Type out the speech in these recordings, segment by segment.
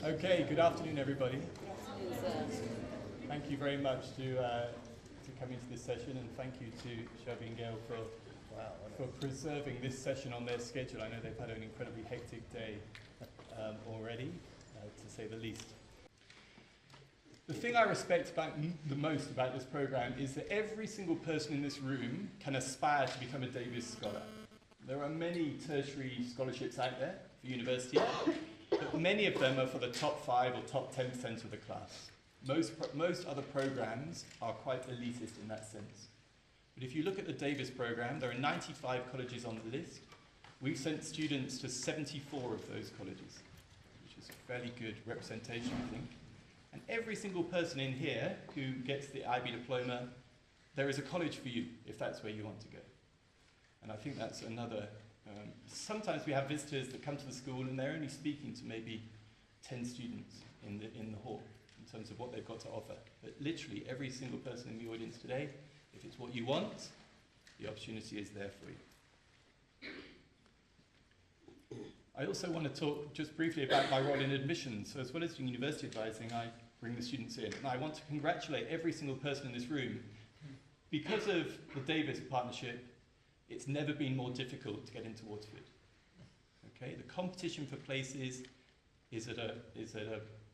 Okay, good afternoon, everybody. Thank you very much to come into this session, and thank you to Shelby and Gail for preserving this session on their schedule. I know they've had an incredibly hectic day already, to say the least. The thing I respect the most about this program is that every single person in this room can aspire to become a Davis Scholar. There are many tertiary scholarships out there for university, but many of them are for the top 5 or top 10% of the class. Most other programs are quite elitist in that sense. But if you look at the Davis program, there are 95 colleges on the list. We've sent students to 74 of those colleges, which is a fairly good representation, I think. And every single person in here who gets the IB diploma, there is a college for you if that's where you want to go. And I think that's another. Sometimes we have visitors that come to the school and they're only speaking to maybe 10 students in the hall in terms of what they've got to offer. But literally every single person in the audience today, if it's what you want, the opportunity is there for you. I also want to talk just briefly about my role in admissions. So as well as doing university advising, I bring the students in. And I want to congratulate every single person in this room. Because of the Davis partnership, it's never been more difficult to get into Waterford. Okay, the competition for places is at a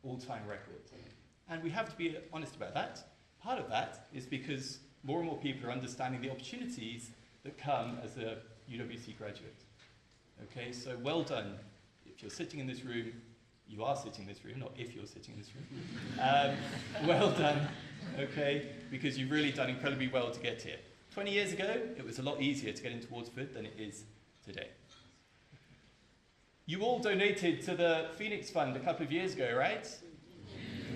all-time record. And we have to be honest about that. Part of that is because more and more people are understanding the opportunities that come as a UWC graduate. Okay, so well done. If you're sitting in this room, you are sitting in this room, not if you're sitting in this room. Well done, okay, because you've really done incredibly well to get here. 20 years ago, it was a lot easier to get into Waterford than it is today. You all donated to the Phoenix Fund a couple of years ago, right?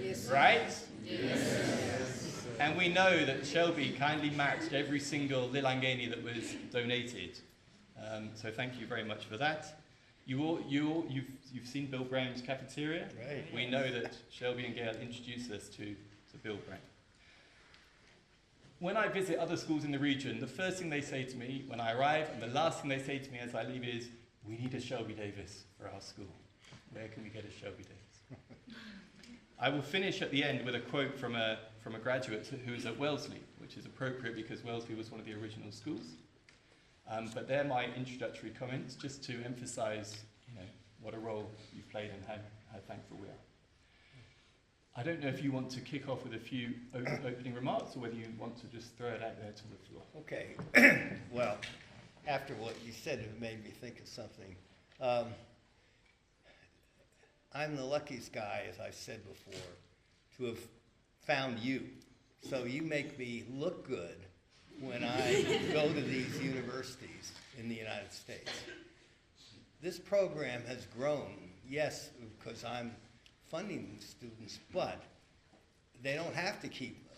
Yes. Right? Yes. And we know that Shelby kindly matched every single Lilangeni that was donated. So thank you very much for that. You've seen Bill Brown's cafeteria. Right. We know that Shelby and Gail introduced us to Bill Brown. When I visit other schools in the region, the first thing they say to me when I arrive, and the last thing they say to me as I leave is, we need a Shelby Davis for our school. Where can we get a Shelby Davis? I will finish at the end with a quote from a graduate who is at Wellesley, which is appropriate because Wellesley was one of the original schools. But they're my introductory comments, just to emphasize, what a role you've played and how thankful we are. I don't know if you want to kick off with a few opening remarks or whether you want to just throw it out there to the floor. Okay. Well, after what you said, it made me think of something. I'm the luckiest guy, as I've said before, to have found you. So you make me look good when I go to these universities in the United States. This program has grown, yes, because I'm funding students, but they don't have to keep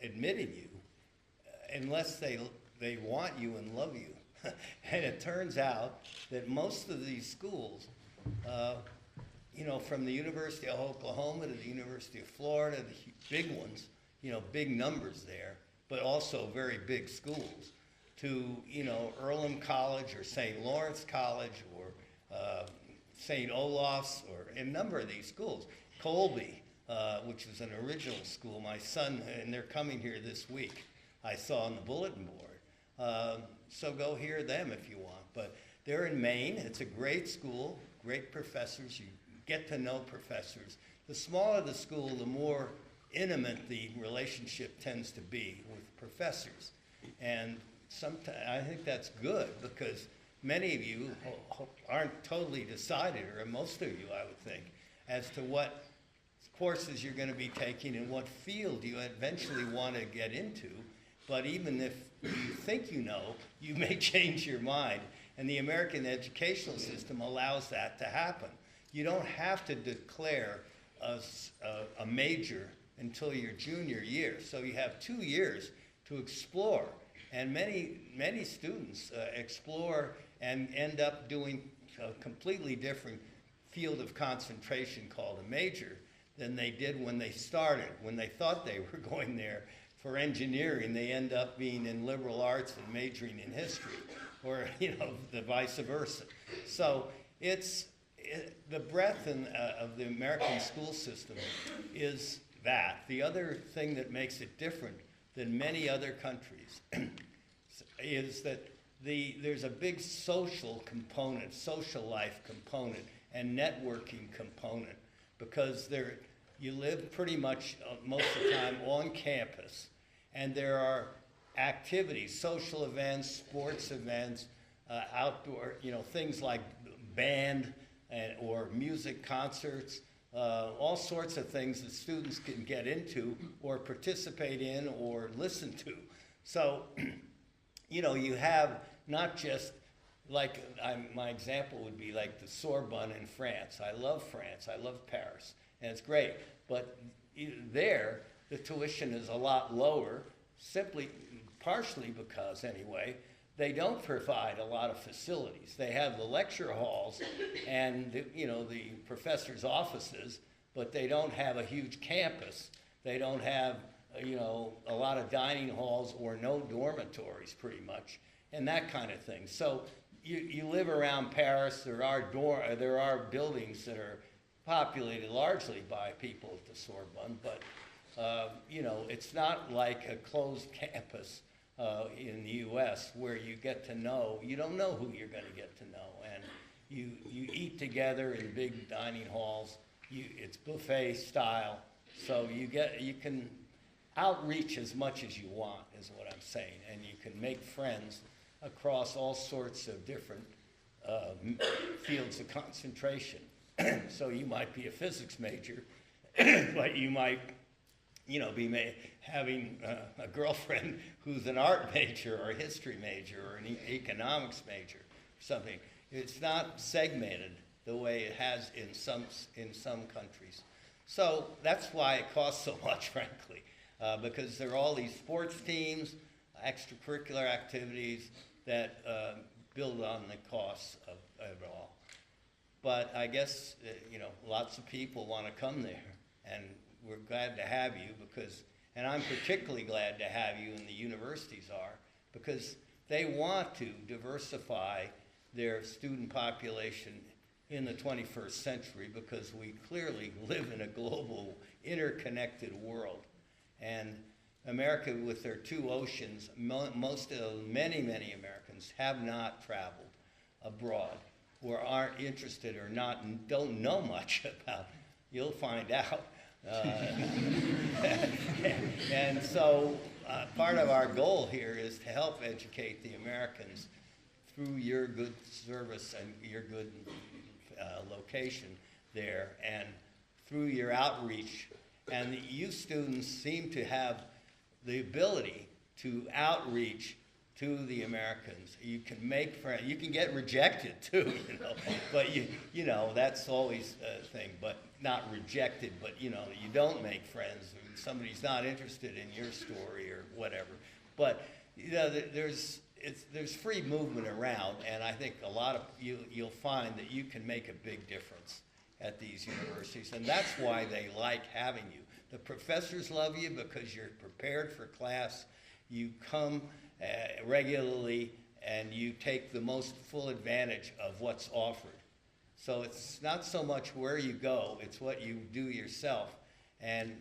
admitting you unless they want you and love you. And it turns out that most of these schools, from the University of Oklahoma to the University of Florida, the big ones, big numbers there, but also very big schools, to, Earlham College or St. Lawrence College or St. Olaf's, or a number of these schools. Colby, which was an original school, my son, and they're coming here this week, I saw on the bulletin board. So go hear them if you want. But they're in Maine. It's a great school, great professors. You get to know professors. The smaller the school, the more intimate the relationship tends to be with professors. And sometimes I think that's good because many of you aren't totally decided, or most of you, I would think, as to what courses you're going to be taking and what field you eventually want to get into. But even if you think you may change your mind. And the American educational system allows that to happen. You don't have to declare a major until your junior year. So you have 2 years to explore. And many students explore and end up doing a completely different field of concentration called a major than they did when they started. When they thought they were going there for engineering, they end up being in liberal arts and majoring in history, or the vice versa. So it's the breadth of the American school system is that. The other thing that makes it different than many other countries is that there's a big social component, social life component, and networking component, because you live pretty much most of the time on campus, and there are activities, social events, sports events, outdoor, things like band or music concerts, all sorts of things that students can get into or participate in or listen to. So, you have not just like, my example would be like the Sorbonne in France. I love France, I love Paris, and it's great. But there, the tuition is a lot lower, partially because, anyway, they don't provide a lot of facilities. They have the lecture halls and the professors' offices, but they don't have a huge campus. They don't have a lot of dining halls or no dormitories, pretty much, and that kind of thing. So you live around Paris. There are buildings that are populated largely by people at the Sorbonne, but it's not like a closed campus in the U.S. where you get to know. You don't know who you're going to get to know, and you eat together in big dining halls. It's buffet style, so you can outreach as much as you want, is what I'm saying, and you can make friends across all sorts of different fields of concentration. So you might be a physics major, but you might, be having a girlfriend who's an art major or a history major or an economics major or something. It's not segmented the way it has in some countries. So that's why it costs so much, frankly, because there are all these sports teams, extracurricular activities that build on the costs of it all. But I guess, lots of people want to come there, and we're glad to have you and I'm particularly glad to have you, and the universities are, because they want to diversify their student population in the 21st century, because we clearly live in a global, interconnected world. And America, with their two oceans, many Americans have not traveled abroad, or aren't interested, or don't know much about. You'll find out. And so part of our goal here is to help educate the Americans through your good service and your good location there, and through your outreach. And you students seem to have the ability to outreach to the Americans. You can make friends. You can get rejected too, but that's always a thing. But not rejected, but you don't make friends. Somebody's not interested in your story or whatever. But there's free movement around, and I think a lot of you'll find that you can make a big difference at these universities, and that's why they like having you. The professors love you because you're prepared for class. You come regularly, and you take the most full advantage of what's offered. So it's not so much where you go, it's what you do yourself. And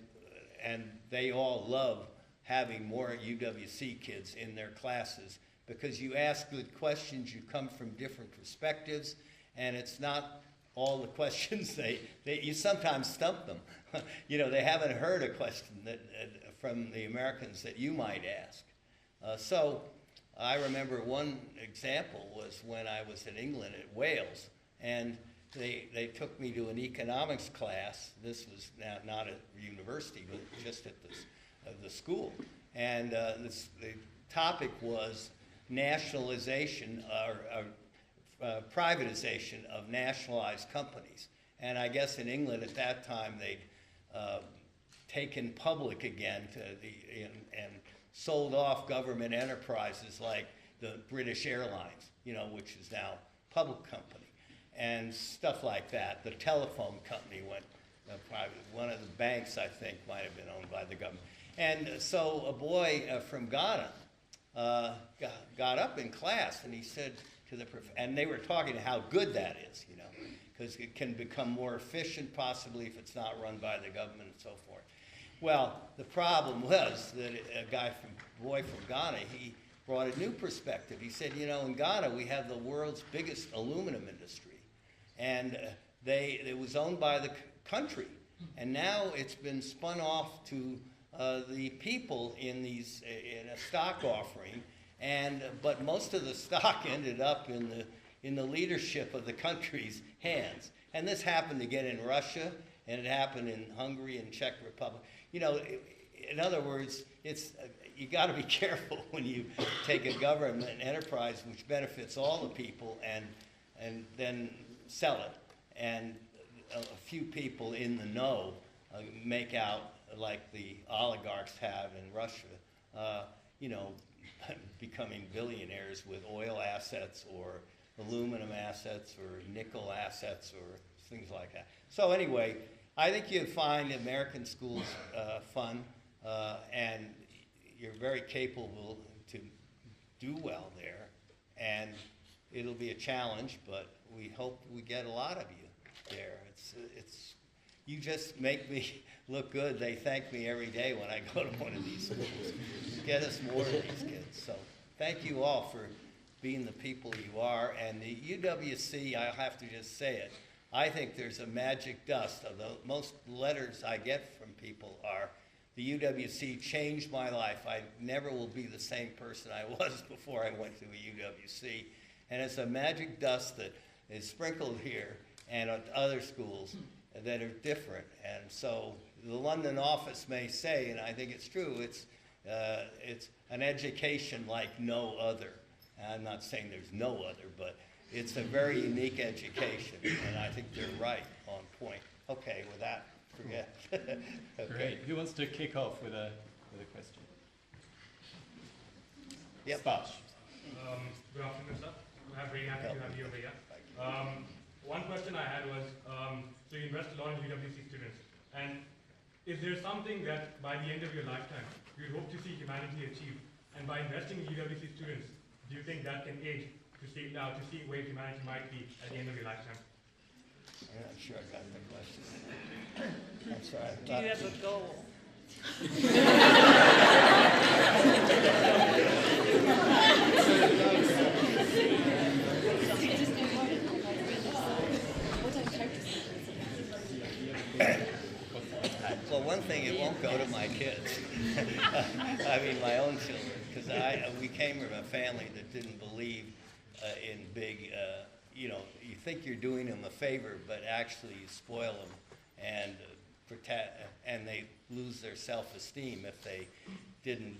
they all love having more UWC kids in their classes, because you ask good questions, you come from different perspectives, and it's not all the questions you sometimes stump them. They haven't heard a question from the Americans that you might ask. So I remember one example was when I was in England at Wales, and they took me to an economics class. This was not at university, but just at the school. And the topic was nationalization or privatization of nationalized companies. And I guess in England at that time they'd taken public again and sold off government enterprises like the British Airlines, which is now a public company, and stuff like that. The telephone company went private. One of the banks, I think, might have been owned by the government. And so a boy from Ghana got up in class, and he said to the and they were talking how good that is, because it can become more efficient possibly if it's not run by the government and so forth. Well, the problem was that boy from Ghana, he brought a new perspective. He said, you know, in Ghana we have the world's biggest aluminum industry, and it was owned by the country, and now it's been spun off to the people in a stock offering, but most of the stock ended up in the leadership of the country's hands. And this happened again in Russia, and it happened in Hungary and Czech Republic. You know, in other words, you got to be careful when you take a government enterprise which benefits all the people and then sell it. And a few people in the know make out like the oligarchs have in Russia, you know, becoming billionaires with oil assets or aluminum assets or nickel assets or things like that. So anyway, I think you'd find American schools fun, and you're very capable to do well there, and it'll be a challenge, but we hope we get a lot of you there. You just make me look good. They thank me every day when I go to one of these schools. Get us more of these kids. So thank you all for being the people you are. And the UWC, I'll have to just say it, I think there's a magic dust. Most letters I get from people are, the UWC changed my life. I never will be the same person I was before I went to a UWC. And it's a magic dust that is sprinkled here and at other schools that are different. And so the London office may say, and I think it's true, it's an education like no other. I'm not saying there's no other, but it's a very unique education, and I think they're right on point. Okay, with that, forget. Okay. Great. Who wants to kick off with a question? Yep. Sparsh. Good afternoon, sir. I'm very happy to have you over here. One question I had was, so you invest a lot in UWC students, and is there something that by the end of your lifetime you'd hope to see humanity achieve? And by investing in UWC students, do you think that can aid to see where humanity might be at the end of your lifetime? I'm not sure I got the question. I'm sorry. Do you have a goal? Well, one thing, it won't go to my kids. I mean, my own children, because we came from a family that didn't believe in big, you know, you think you're doing them a favor, but actually you spoil them and they lose their self-esteem if they didn't,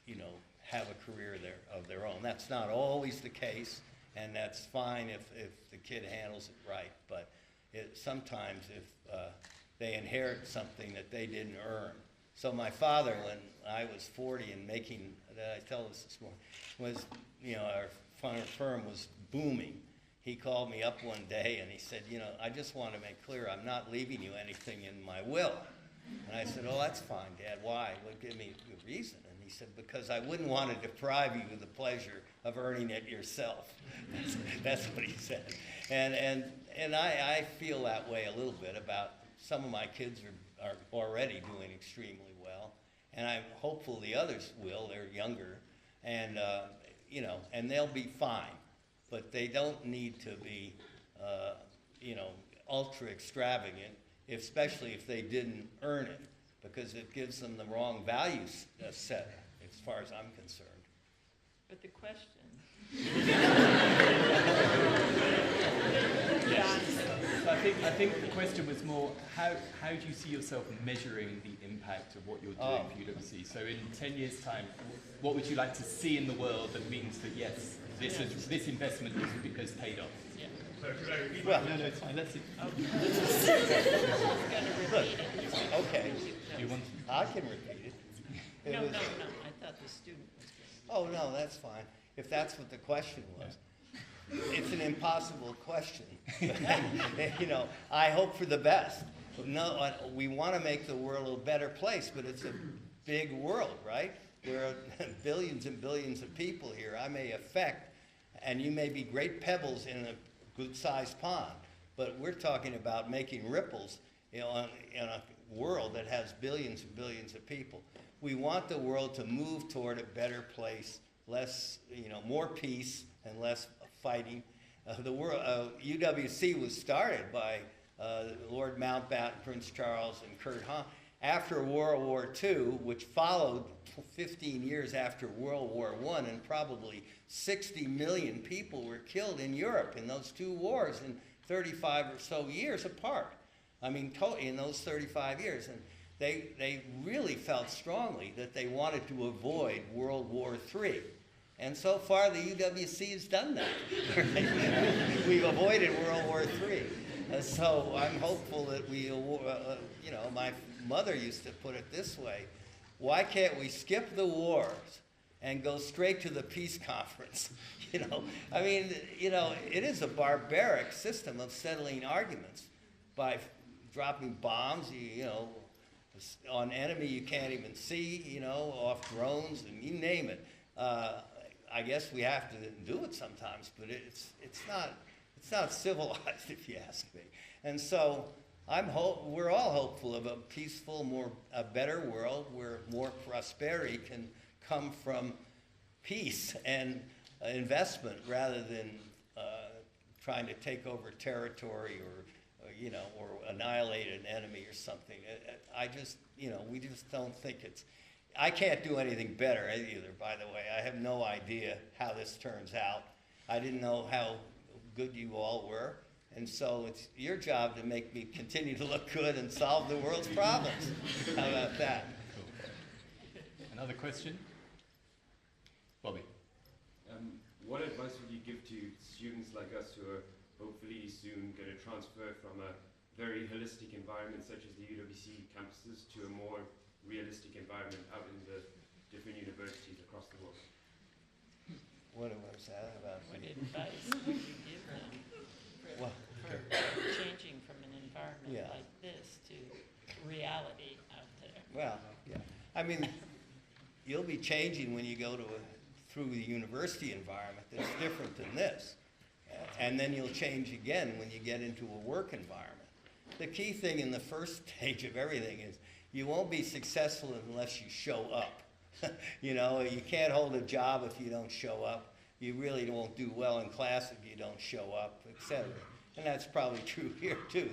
you know, have a career of their own. That's not always the case, and that's fine if the kid handles it right, but sometimes if they inherit something that they didn't earn. So my father, when I was 40 and making, I tell this morning, was, you know, our firm was booming. He called me up one day and he said, you know, I just want to make clear I'm not leaving you anything in my will. And I said, oh, that's fine, Dad. Why? Well, give me a reason. And he said, because I wouldn't want to deprive you of the pleasure of earning it yourself. That's what he said. And I feel that way a little bit about some of my kids are already doing extremely well, and I'm hopeful the others will. They're younger, and you know, and they'll be fine. But they don't need to be, you know, ultra extravagant, especially if they didn't earn it, because it gives them the wrong values set, as far as I'm concerned. But the question. So I think the question was more, how do you see yourself measuring the impact of what you're doing for UWC? So in 10 years' time, what would you like to see in the world that means that, yes, this investment has paid off? Yeah. So should I repeat? Well, No, it's fine. Let's see. look, okay, Do you want I can repeat it. It No, was- I thought the student was going Oh, no, that's fine, if that's what the question was. It's an impossible question. You know, I hope for the best. No, we want to make the world a better place, but it's a big world, right? There are billions and billions of people here I may affect, and you may be great pebbles in a good-sized pond. But we're talking about making ripples, in a world that has billions and billions of people. We want the world to move toward a better place, less, more peace and less fighting. UWC was started by Lord Mountbatten, Prince Charles, and Kurt Hahn after World War II, which followed 15 years after World War I, and probably 60 million people were killed in Europe in those two wars in 35 or so years apart. I mean, in those 35 years. And they really felt strongly that they wanted to avoid World War III. And so far, the UWC has done that. We've avoided World War III. So I'm hopeful that my mother used to put it this way: why can't we skip the wars and go straight to the peace conference? I mean, it is a barbaric system of settling arguments by dropping bombs, on enemy you can't even see, off drones, and you name it. I guess we have to do it sometimes, but it's not civilized, if you ask me. And so we're all hopeful of a peaceful, a better world where more prosperity can come from peace and investment rather than trying to take over territory or annihilate an enemy or something. We just don't think it's. I can't do anything better either, by the way. I have no idea how this turns out. I didn't know how good you all were. And so it's your job to make me continue to look good and solve the world's problems. How about that? Cool. Another question? Bobby. What advice would you give to students like us who are hopefully soon going to transfer from a very holistic environment such as the UWC campuses to a more realistic environment out in the different universities across the world? What was that about? What advice would you give them for changing from an environment like this to reality out there? Well, yeah. I mean, you'll be changing when you go through the university environment that's different than this. And then you'll change again when you get into a work environment. The key thing in the first stage of everything is you won't be successful unless you show up. You can't hold a job if you don't show up. You really won't do well in class if you don't show up, etc. And that's probably true here too.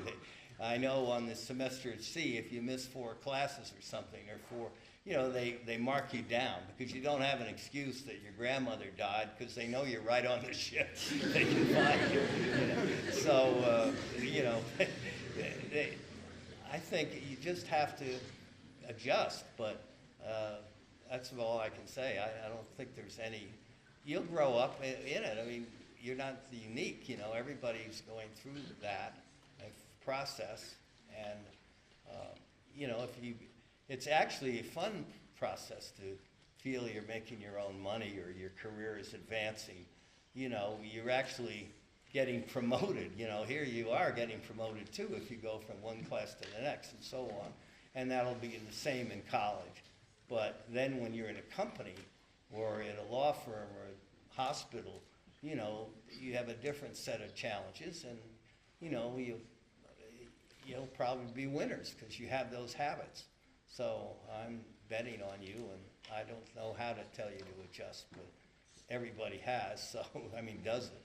I know on the semester at sea, if you miss 4 classes or something, or 4, they mark you down because you don't have an excuse that your grandmother died because they know you're right on the ship. They can find you. So, I think you just have to adjust, but that's all I can say. I don't think there's any. You'll grow up in it. I mean, you're not unique. Everybody's going through that process, and it's actually a fun process to feel you're making your own money or your career is advancing. You're actually getting promoted. Here you are getting promoted too if you go from one class to the next and so on. And that'll be the same in college. But then when you're in a company or in a law firm or a hospital, you have a different set of challenges, and you'll probably be winners because you have those habits. So I'm betting on you, and I don't know how to tell you to adjust, but everybody has, so, does it?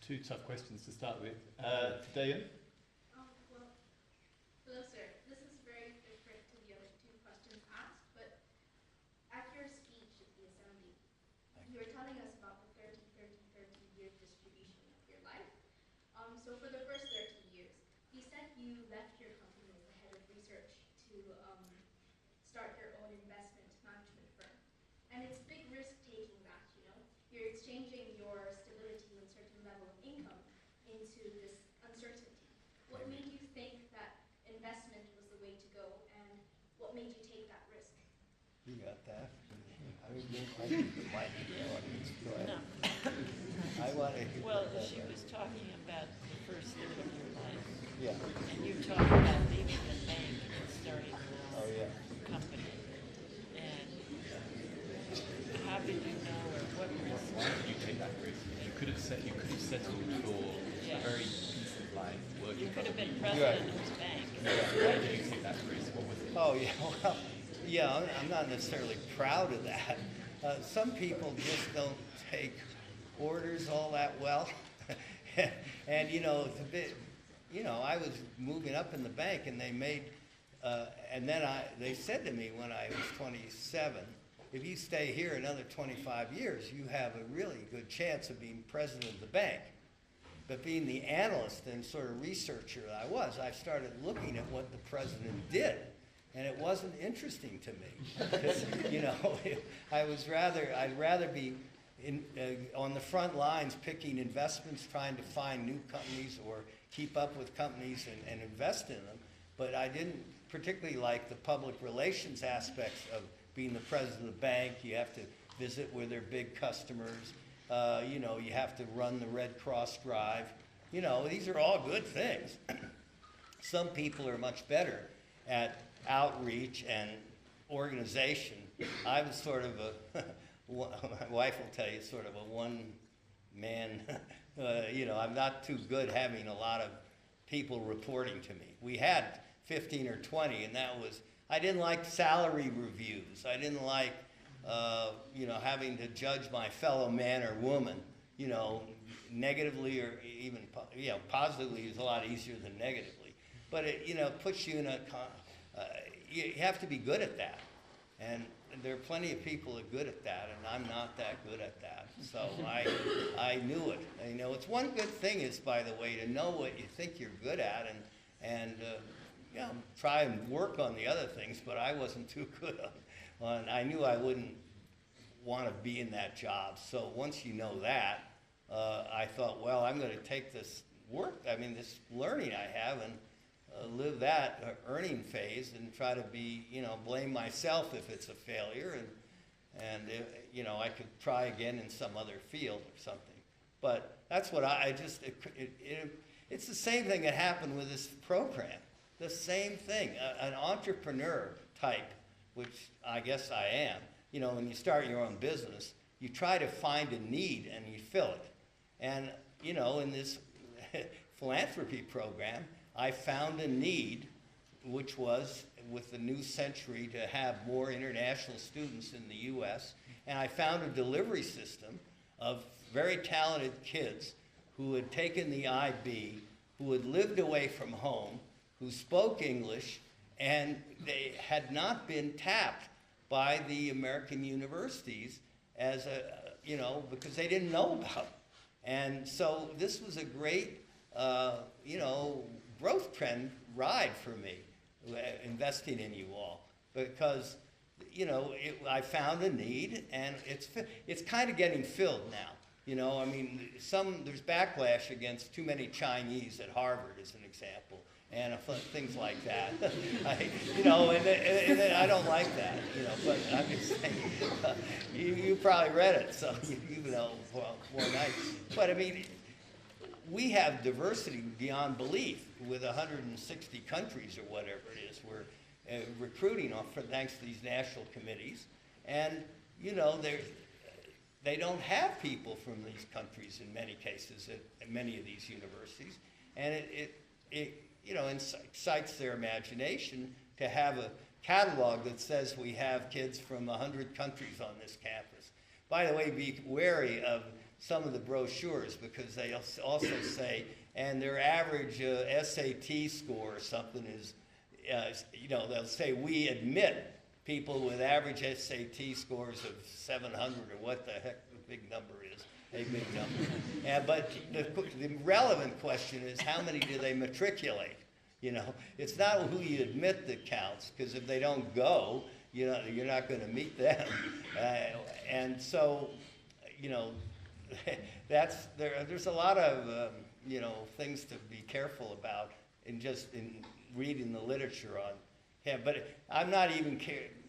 2 tough questions to start with. Dayan? Hello, sir. This is very different to the other 2 questions asked, but at your speech at the assembly, you were telling us about the 30-30-30-year distribution of your life. So for the first 30 years, you said you left your company as the head of research to start your own investment management firm. And it's big risk taking that, You're exchanging your stability and certain level of income into this uncertainty. What made you think that investment was the way to go, and what made you take that risk? You got that? I need the mic in the audience. Go ahead. No. I want to hear Well, that. she was talking about the first third of your life, Yeah. and you're talking about leaving the bank and starting Oh, this yeah. company. And how did you know, or what risk? Why did you take that risk? You could have settled for a very president of the bank. Why do you take that risk? What was it? Oh, yeah, well, yeah, I'm not necessarily proud of that. Some people just don't take orders all that well. And, it's a bit, I was moving up in the bank and they made, and then they said to me when I was 27, if you stay here another 25 years, you have a really good chance of being president of the bank. But being the analyst and sort of researcher that I was, I started looking at what the president did. And it wasn't interesting to me. Because, I'd rather be on the front lines picking investments, trying to find new companies or keep up with companies and invest in them. But I didn't particularly like the public relations aspects of being the president of the bank. You have to visit with their big customers. You have to run the Red Cross drive. These are all good things. Some people are much better at outreach and organization. I was sort of my wife will tell you, sort of a one-man, I'm not too good having a lot of people reporting to me. We had 15 or 20, and I didn't like salary reviews. I didn't like, having to judge my fellow man or woman, negatively or even, positively is a lot easier than negatively. But it, puts you in you have to be good at that. And there are plenty of people that are good at that, and I'm not that good at that. So I knew it. It's one good thing is, by the way, to know what you think you're good at and try and work on the other things, but I wasn't too good on I knew I wouldn't want to be in that job. So once you know that, I thought, well, I'm going to take this this learning I have and live that earning phase and try to be, blame myself if it's a failure and I could try again in some other field or something. But that's what it's the same thing that happened with this program. The same thing, an entrepreneur type, which I guess I am. When you start your own business, you try to find a need and you fill it. And, in this philanthropy program, I found a need, which was with the new century to have more international students in the U.S., and I found a delivery system of very talented kids who had taken the IB, who had lived away from home, who spoke English, and they had not been tapped by the American universities as because they didn't know about it. And so this was a great, growth trend ride for me, investing in you all, because, I found a need, and it's kind of getting filled now. There's backlash against too many Chinese at Harvard, as an example, and things like that. And I don't like that, but I'm just saying, you probably read it, so more nice. But we have diversity beyond belief with 160 countries or whatever it is. We're recruiting thanks to these national committees, and they don't have people from these countries in many cases at many of these universities, and it excites their imagination to have a catalog that says we have kids from 100 countries on this campus. By the way, be wary of some of the brochures, because they also say, and their average SAT score or something is, they'll say, we admit people with average SAT scores of 700 or what the heck the big number is, a big number. But the relevant question is, how many do they matriculate? It's not who you admit that counts, because if they don't go, you're not going to meet them. And so, there's a lot of things to be careful about in reading the literature on him. But I'm not even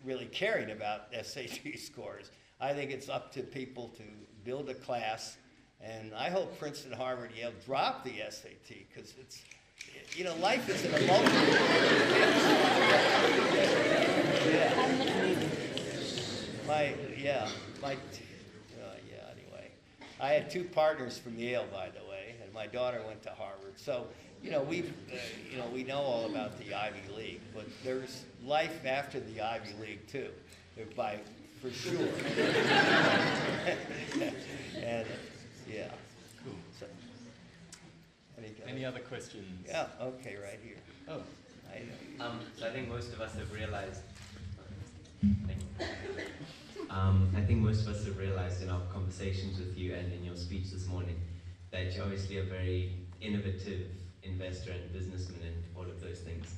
really caring about SAT scores. I think it's up to people to build a class, and I hope Princeton, Harvard, Yale drop the SAT, because it's, life is an emotional. Anyway, I had two partners from Yale, by the way, and my daughter went to Harvard. So, we know all about the Ivy League, but there's life after the Ivy League too, for sure. And yeah. Cool. So, any other questions? Yeah. Okay. Right here. Oh. So I think most of us have realized. I think most of us have realized in our conversations with you and in your speech this morning that you're obviously a very innovative investor and businessman and all of those things.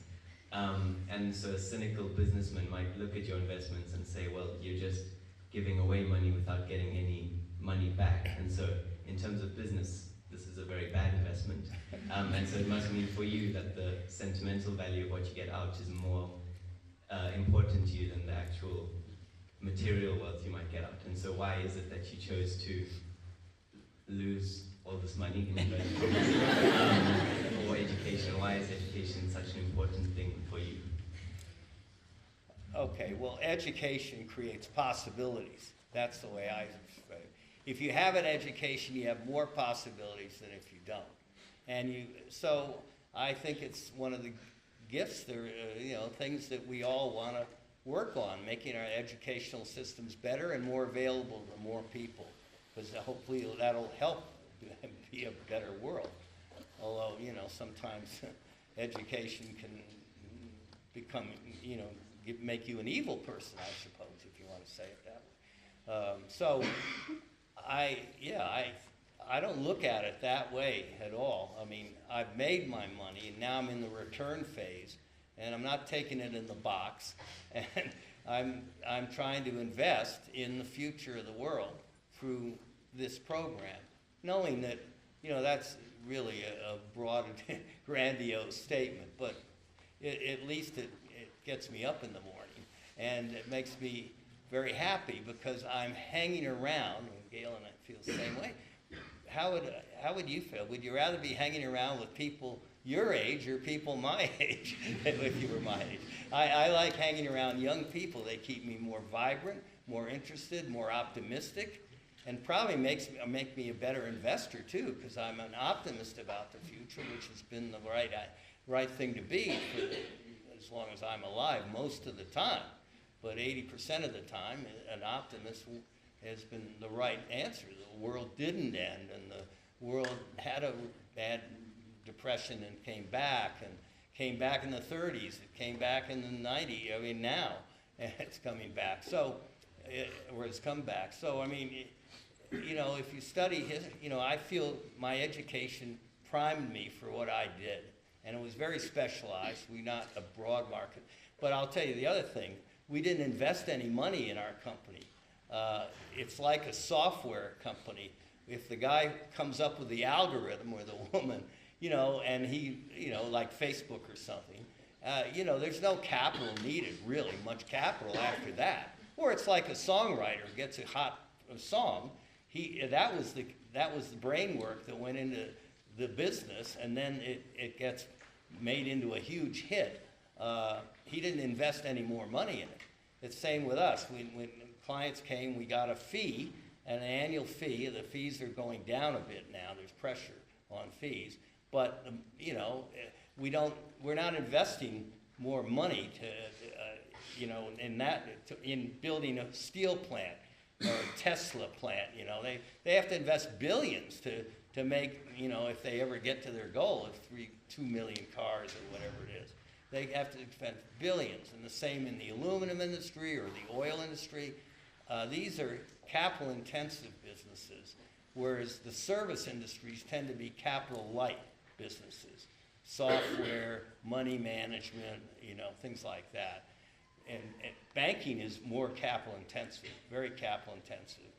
And so a cynical businessman might look at your investments and say, well, you're just giving away money without getting any money back. And so in terms of business, this is a very bad investment. And so it must mean for you that the sentimental value of what you get out is more important to you than the actual material wealth you might get out. And so why is it that you chose to lose all this money in for education? Why is education such an important thing for you? Okay, well, education creates possibilities. That's the way I say it. If you have an education, you have more possibilities than if you don't. And so I think it's one of the gifts, things that we all want to work on, making our educational systems better and more available to more people, because hopefully that'll help be a better world. Although, sometimes education can become, make you an evil person, I suppose, if you want to say it that way. So I don't look at it that way at all. I mean, I've made my money, and now I'm in the return phase, and I'm not taking it in the box, and I'm trying to invest in the future of the world through this program, knowing that, that's really a broad, grandiose statement, but at least it gets me up in the morning, and it makes me very happy because I'm hanging around, and Gail and I feel the same way. How would you feel? Would you rather be hanging around with people your age or people my age, if you were my age? I like hanging around young people. They keep me more vibrant, more interested, more optimistic, and probably make me a better investor too, because I'm an optimist about the future, which has been the right thing to be for as long as I'm alive most of the time. But 80% of the time, an optimist has been the right answer. The world didn't end, and the world had a bad depression and came back in the 30s, it came back in the 90s, I mean now, and it's coming back. So, it's come back. So, I mean, if you study I feel my education primed me for what I did, and it was very specialized. We're not a broad market. But I'll tell you the other thing, we didn't invest any money in our company. It's like a software company. If the guy comes up with the algorithm, or the woman, and he, like Facebook or something, there's no capital needed, really, much capital after that. Or it's like a songwriter gets a hot song. That was the brain work that went into the business, and then it gets made into a huge hit. He didn't invest any more money in it. It's the same with us. When clients came, we got a fee, an annual fee. The fees are going down a bit now. There's pressure on fees. But, we're not investing more money in building a steel plant or a Tesla plant. They have to invest billions to make, if they ever get to their goal of 2 million cars or whatever it is. They have to spend billions, and the same in the aluminum industry or the oil industry. These are capital-intensive businesses, whereas the service industries tend to be capital-light businesses. Software, money management, things like that. And banking is more capital-intensive, very capital-intensive.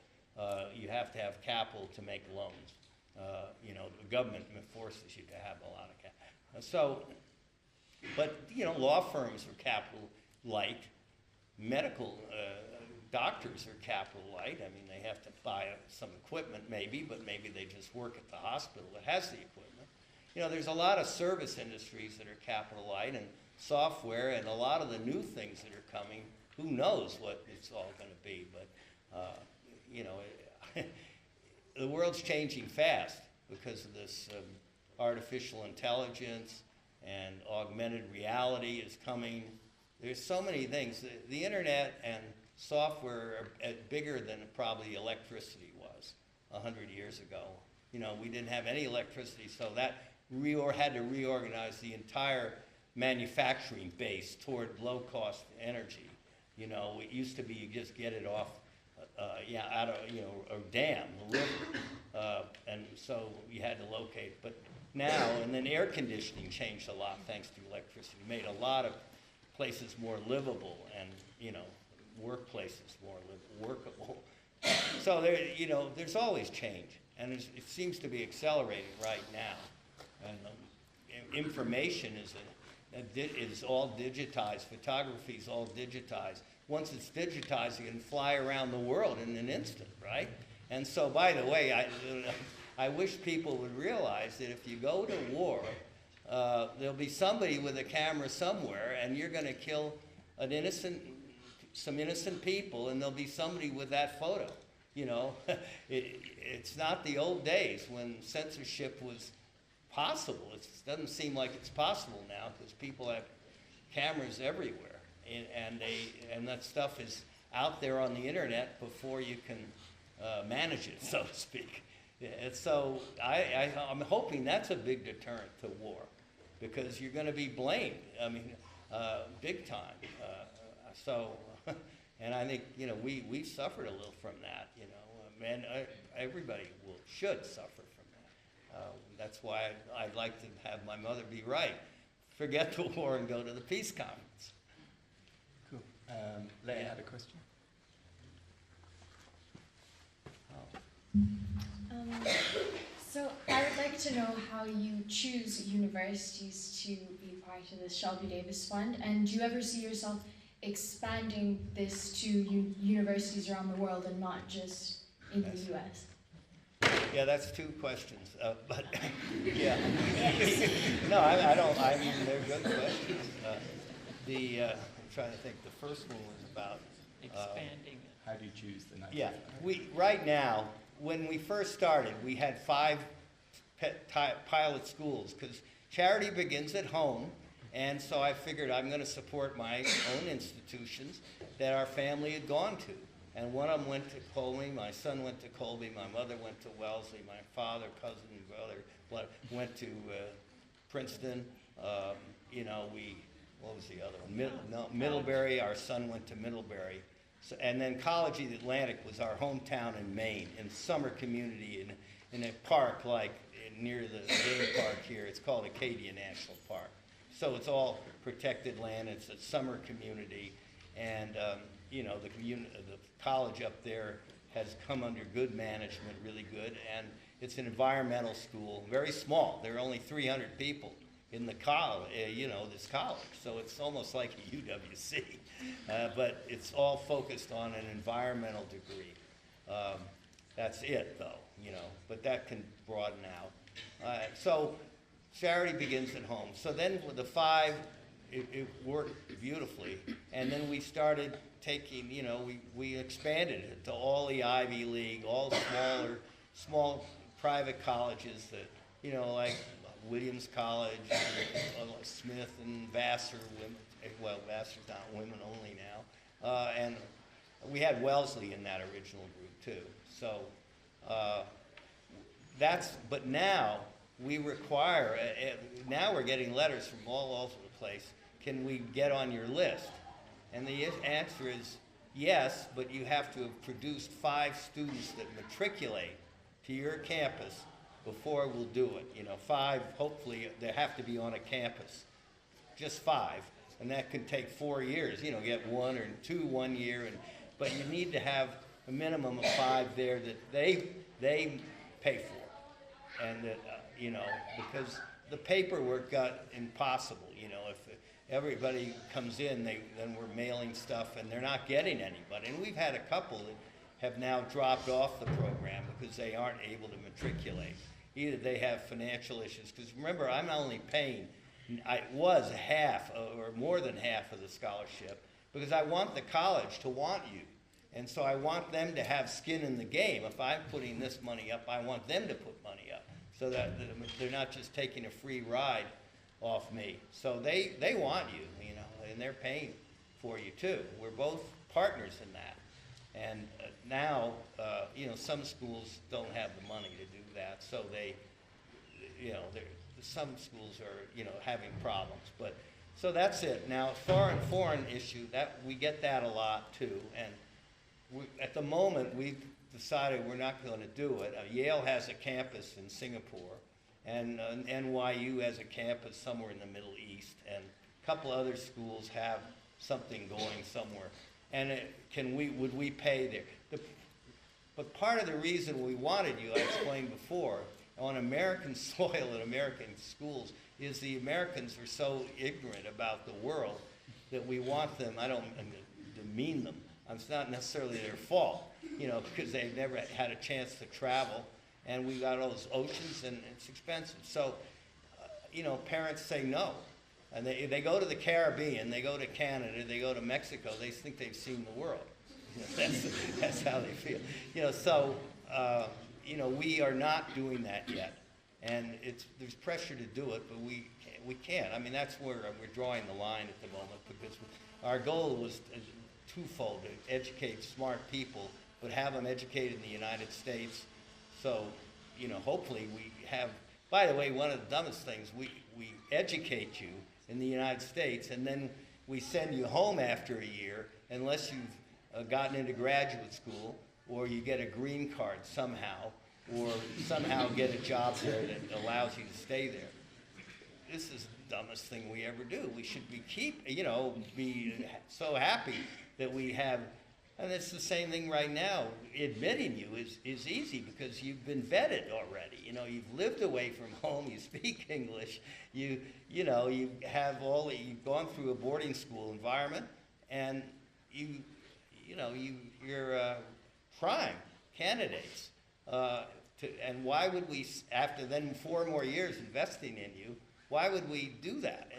You have to have capital to make loans. The government forces you to have a lot of capital. But law firms are capital light. Medical doctors are capital light. I mean, they have to buy some equipment maybe, but maybe they just work at the hospital that has the equipment. There's a lot of service industries that are capital light, and software, and a lot of the new things that are coming. Who knows what it's all going to be? But the world's changing fast because of this artificial intelligence and augmented reality is coming. There's so many things. The internet and software are bigger than probably electricity was 100 years ago. You know, we didn't have any electricity, so that had to reorganize the entire manufacturing base toward low-cost energy. You know, it used to be you just get it off, out of, you know, a dam, a river, and so you had to locate. But now, and then air conditioning changed a lot thanks to electricity. Made a lot of places more livable, and you know, workplaces more workable. So there, you know, there's always change, and it seems to be accelerating right now. And information is all digitized. Photography is all digitized. Once it's digitized, you can fly around the world in an instant, right? And so, by the way, I wish people would realize that if you go to war, there'll be somebody with a camera somewhere, and you're going to kill some innocent people, and there'll be somebody with that photo. You know, it's not the old days when censorship was possible. It doesn't seem like it's possible now because people have cameras everywhere, and that stuff is out there on the internet before you can manage it, so to speak. And so I'm hoping that's a big deterrent to war, because you're going to be blamed. I mean, big time. And I think, you know, we suffered a little from that. You know, and everybody should suffer from that. That's why I'd like to have my mother be right. Forget the war and go to the peace conference. Cool. Leah had a question. So I would like to know how you choose universities to be part of the Shelby Davis Fund, and do you ever see yourself expanding this to universities around the world and not just in the U.S.? Yeah, that's two questions, but yeah. No, I don't. I mean, they're good questions. I'm trying to think. The first one was about Expanding. How do you choose the next? Yeah, right now, when we first started, we had 5 pilot schools because charity begins at home, and so I figured I'm going to support my own institutions that our family had gone to. And one of them went to Colby, my son went to Colby, my mother went to Wellesley, my father, cousin, brother went to Princeton. You know, what was the other one? Middlebury, our son went to Middlebury. So, and then College of the Atlantic was our hometown in Maine, in summer community in a park like near the game park here. It's called Acadia National Park. So it's all protected land. It's a summer community, and you know, the college up there has come under good management, really good, and it's an environmental school, very small. There are only 300 people in the college, you know, this college, so it's almost like a UWC, but it's all focused on an environmental degree. That's it, though, you know, but that can broaden out. So charity begins at home. So then with the 5, it worked beautifully, and then we started taking, you know, we expanded it to all the Ivy League, all small private colleges that, you know, like Williams College, Smith and Vassar, well, Vassar's not women only now, and we had Wellesley in that original group too. So but now we require, now we're getting letters from all over the place, can we get on your list? And the answer is yes, but you have to have produced 5 students that matriculate to your campus before we'll do it. You know, 5, hopefully, they have to be on a campus. Just 5, and that can take 4 years. You know, get 1 or 2 1 year, but you need to have a minimum of 5 there that they pay for, and that you know, because the paperwork got impossible. You know, if everybody comes in, then we're mailing stuff, and they're not getting anybody. And we've had a couple that have now dropped off the program because they aren't able to matriculate. Either they have financial issues, because remember, I'm only paying, I was half or more than half of the scholarship, because I want the college to want you. And so I want them to have skin in the game. If I'm putting this money up, I want them to put money up. so that they're not just taking a free ride off me. So they want you, you know, and they're paying for you too. We're both partners in that. And now, you know, some schools don't have the money to do that, so they, you know, some schools are, you know, having problems. But so that's it. Now, foreign issue, that we get that a lot too. And at the moment, we've decided we're not going to do it. Yale has a campus in Singapore, and NYU has a campus somewhere in the Middle East, and a couple other schools have something going somewhere. And would we pay there? But part of the reason we wanted you, I explained before, on American soil and American schools, is the Americans are so ignorant about the world that we want them, I don't demean them, it's not necessarily their fault, you know, because they've never had a chance to travel, and we got all those oceans, and it's expensive. So, you know, parents say no. And they go to the Caribbean, they go to Canada, they go to Mexico, they think they've seen the world. You know, that's how they feel. You know, so, you know, we are not doing that yet. And there's pressure to do it, but we can't. I mean, that's where we're drawing the line at the moment, because our goal was twofold: to educate smart people, but have them educated in the United States. So, you know, hopefully we have, by the way, one of the dumbest things, we educate you in the United States, and then we send you home after a year, unless you've gotten into graduate school, or you get a green card somehow, or somehow get a job there that allows you to stay there. This is the dumbest thing we ever do. We should be so happy that we have, and it's the same thing right now. Admitting you is easy because you've been vetted already. You know, you've lived away from home, you speak English, you've gone through a boarding school environment, and you're prime candidates. And why would we, after then 4 more years investing in you, why would we do that?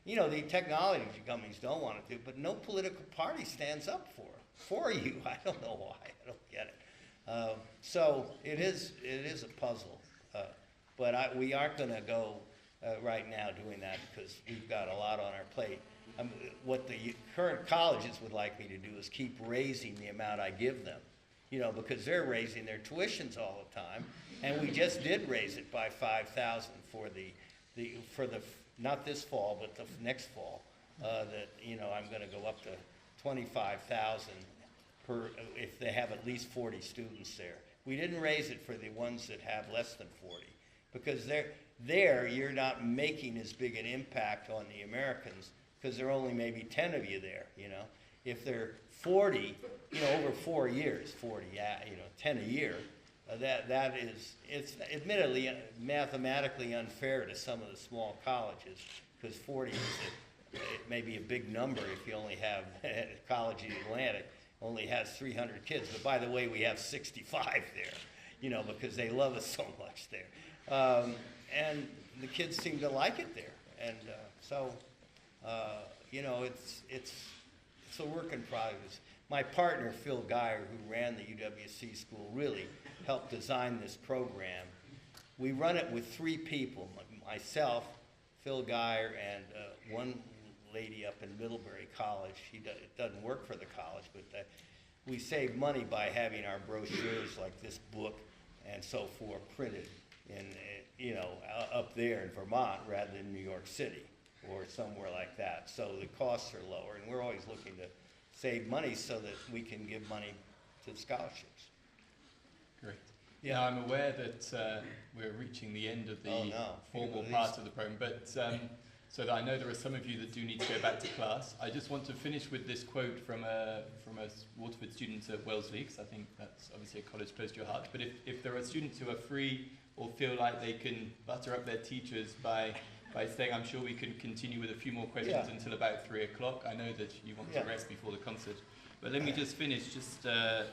You know, the technology companies don't want to do, but no political party stands up for you. I don't know why. I don't get it. So it is a puzzle. But we aren't going to go right now doing that because we've got a lot on our plate. What the current colleges would like me to do is keep raising the amount I give them. You know, because they're raising their tuitions all the time, and we just did raise it by $5,000 for the not this fall, but the next fall. That, you know, I'm going to go up to $25,000 per if they have at least 40 students there. We didn't raise it for the ones that have less than 40, because you're not making as big an impact on the Americans because there are only maybe 10 of you there. You know, if they're 40, you know, over 4 years, 40, you know, 10 a year, it's admittedly mathematically unfair to some of the small colleges, because 40 is it may be a big number if you only have, College of Atlantic only has 300 kids, but by the way, we have 65 there, you know, because they love us so much there. And the kids seem to like it there, and you know, it's a work in progress. My partner, Phil Geyer, who ran the UWC school, really helped design this program. We run it with 3 people, myself, Phil Geyer, and one lady up in Middlebury College. It doesn't work for the college, but we save money by having our brochures like this book and so forth printed in, you know, up there in Vermont rather than New York City or somewhere like that. So the costs are lower, and we're always looking to save money so that we can give money to scholarships. Great. Yeah. Now, I'm aware that we're reaching the end of the formal part of the program, but so that I know there are some of you that do need to go back to class. I just want to finish with this quote from a Waterford student at Wellesley, because I think that's obviously a college close to your heart. But if there are students who are free or feel like they can butter up their teachers by saying, I'm sure we can continue with a few more questions until about 3 o'clock. I know that you want to rest before the concert. But let me just finish to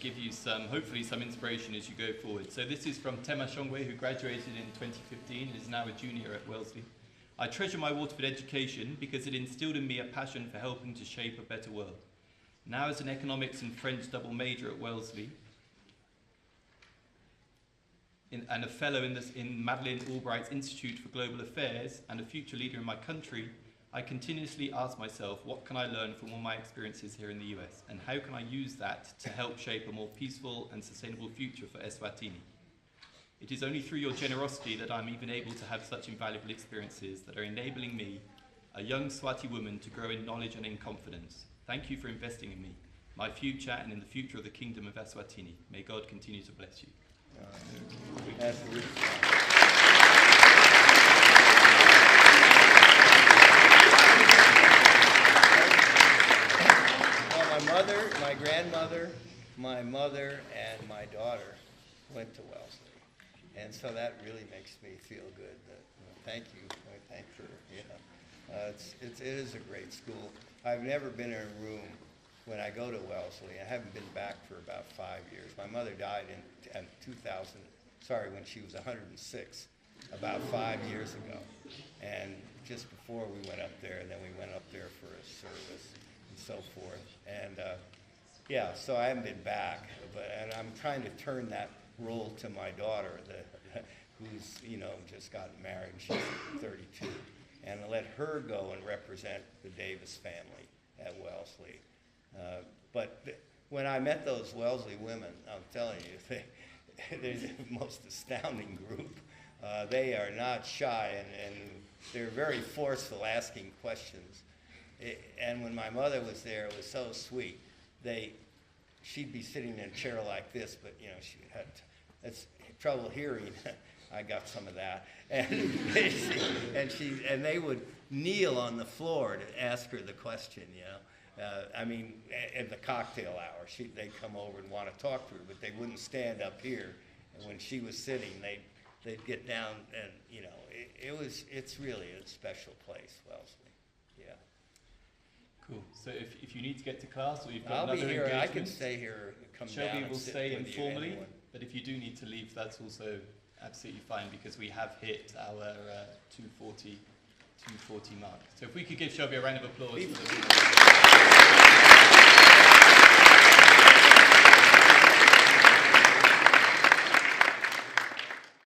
give you hopefully some inspiration as you go forward. So this is from Tema Shongwe, who graduated in 2015 and is now a junior at Wellesley. I treasure my Waterford education because it instilled in me a passion for helping to shape a better world. Now as an economics and French double major at Wellesley, and a fellow in Madeleine Albright's Institute for Global Affairs, and a future leader in my country, I continuously ask myself, what can I learn from all my experiences here in the US, and how can I use that to help shape a more peaceful and sustainable future for Eswatini? It is only through your generosity that I'm even able to have such invaluable experiences that are enabling me, a young Swati woman, to grow in knowledge and in confidence. Thank you for investing in me, my future, and in the future of the Kingdom of Eswatini. May God continue to bless you. Well, my mother, my grandmother, my mother, and my daughter went to Wellesley. And so that really makes me feel good. Thank you. I thank her. Yeah. It is a great school. I've never been in a room when I go to Wellesley. I haven't been back for about 5 years. My mother died in 2000, when she was 106, about 5 years ago. And just before we went up there, and then we went up there for a service and so forth. And yeah, so I haven't been back, and I'm trying to turn that role to my daughter, who's, just gotten married. She's 32. And let her go and represent the Davis family at Wellesley. But when I met those Wellesley women, I'm telling you, they're the most astounding group. They are not shy, and they're very forceful, asking questions. And when my mother was there, it was so sweet. She'd be sitting in a chair like this, but she had trouble hearing. I got some of that, and they would kneel on the floor to ask her the question. At the cocktail hour, they'd come over and want to talk to her, but they wouldn't stand up here. And when she was sitting, they'd get down, and it's really a special place, Wellesley. Yeah. Cool. So if you need to get to class, or you've got I'll another be here. engagement, I can stay here. Come down. Shelby and will sit stay with you, informally, anyone. but if you do need to leave, that's also absolutely fine, because we have hit our 2:40 mark. So if we could give Shelby a round of applause. For the